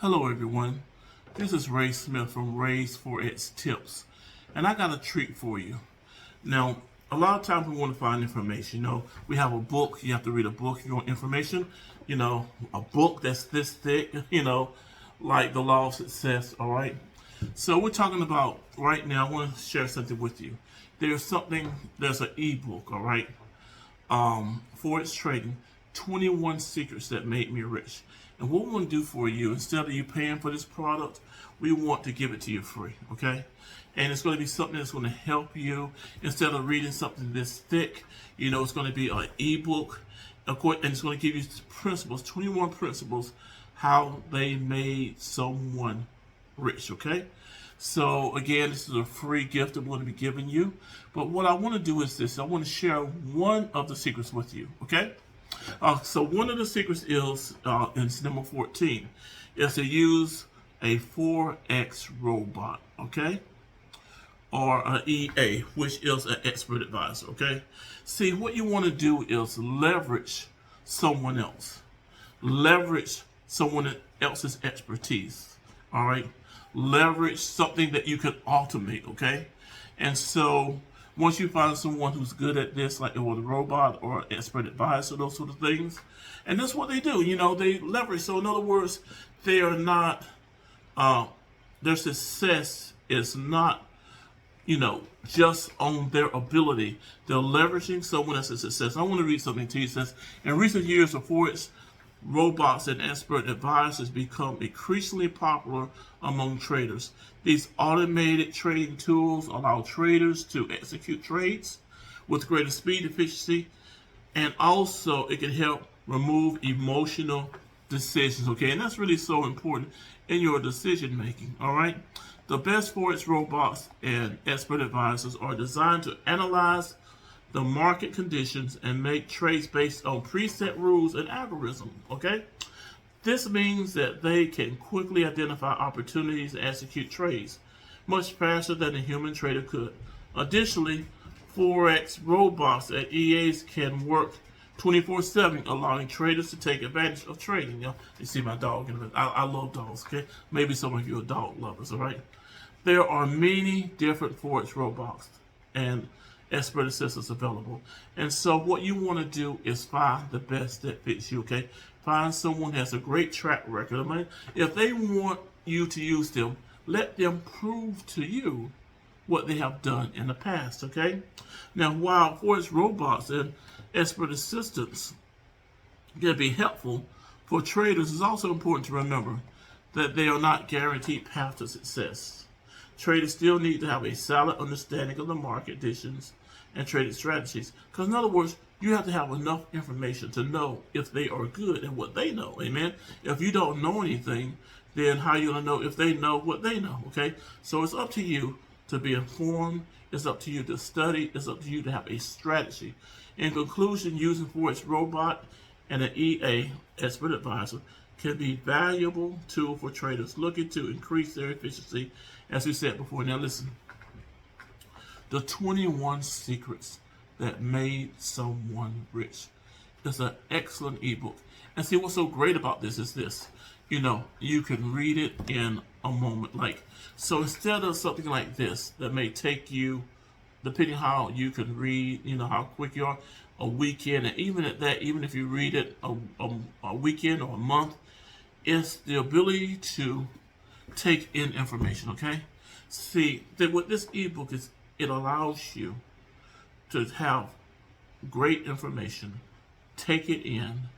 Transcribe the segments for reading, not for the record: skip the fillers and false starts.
Hello everyone, this is Ray Smith from Ray's Forex Tips, and I got a treat for you. Now, a lot of times we want to find information. We have a book, you have to read a book if you want information. A book that's this thick, like the Law of Success, all right? So we're talking about, right now, I want to share something with you. There's an ebook, all right? Forex trading, 21 secrets that made me rich. And what we want to do for you, instead of you paying for this product, we want to give it to you free, okay? And it's going to be something that's going to help you. Instead of reading something this thick, it's going to be an ebook, and it's going to give you principles, 21 principles, how they made someone rich, okay? So again, this is a free gift I'm going to be giving you. But what I want to do is this. I want to share one of the secrets with you, okay? So one of the secrets is, it's number 14, is to use a Forex robot, okay? Or an EA, which is an expert advisor, okay? See, what you want to do is leverage someone else. Leverage someone else's expertise, all right? Leverage something that you could automate, okay? And so once you find someone who's good at this, like or the robot or expert advisor, those sort of things, and that's what they do, they leverage. So in other words, they are not, their success is not, just on their ability. They're leveraging someone else's success. I want to read something to you. It says, in recent years, the Forex robots and expert advisors become increasingly popular among traders. These automated trading tools allow traders to execute trades with greater speed, efficiency, and also it can help remove emotional decisions, okay? And that's really so important in your decision making, all right? The best Forex robots and expert advisors are designed to analyze the market conditions and make trades based on preset rules and algorithms, okay? This means that they can quickly identify opportunities and execute trades much faster than a human trader could. Additionally, Forex robots and EAs can work 24/7, allowing traders to take advantage of trading. You see my dog. I love dogs, okay? Maybe some of you are dog lovers, all right? There are many different Forex robots and expert assistants available. And so what you want to do is find the best that fits you, okay? Find someone who has a great track record. I mean, if they want you to use them, let them prove to you what they have done in the past, okay? Now, while Forex robots and expert assistants can be helpful for traders, it's also important to remember that they are not guaranteed path to success. Traders still need to have a solid understanding of the market conditions and trading strategies. Because in other words, you have to have enough information to know if they are good at what they know. Amen. If you don't know anything, then how are you going to know if they know what they know? Okay. So it's up to you to be informed. It's up to you to study. It's up to you to have a strategy. In conclusion, using Forex robot and an EA expert advisor can be a valuable tool for traders looking to increase their efficiency, as we said before. Now listen, the 21 secrets that made someone rich. It's an excellent ebook. And see, what's so great about this is this. You can read it in a moment. So instead of something like this that may take you, depending how you can read, how quick you are, a weekend, and even at that, even if you read it a weekend or a month, it's the ability to take in information, okay? See, what this ebook is, it allows you to have great information, take it in,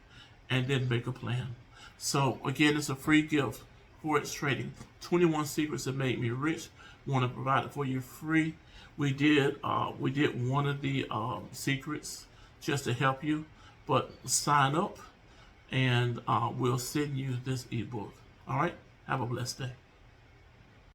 and then make a plan. So again, it's a free gift. Forex trading, 21 secrets that made me rich. Want to provide it for you free. We did one of the secrets just to help you, but sign up and we'll send you this ebook. All right, have a blessed day.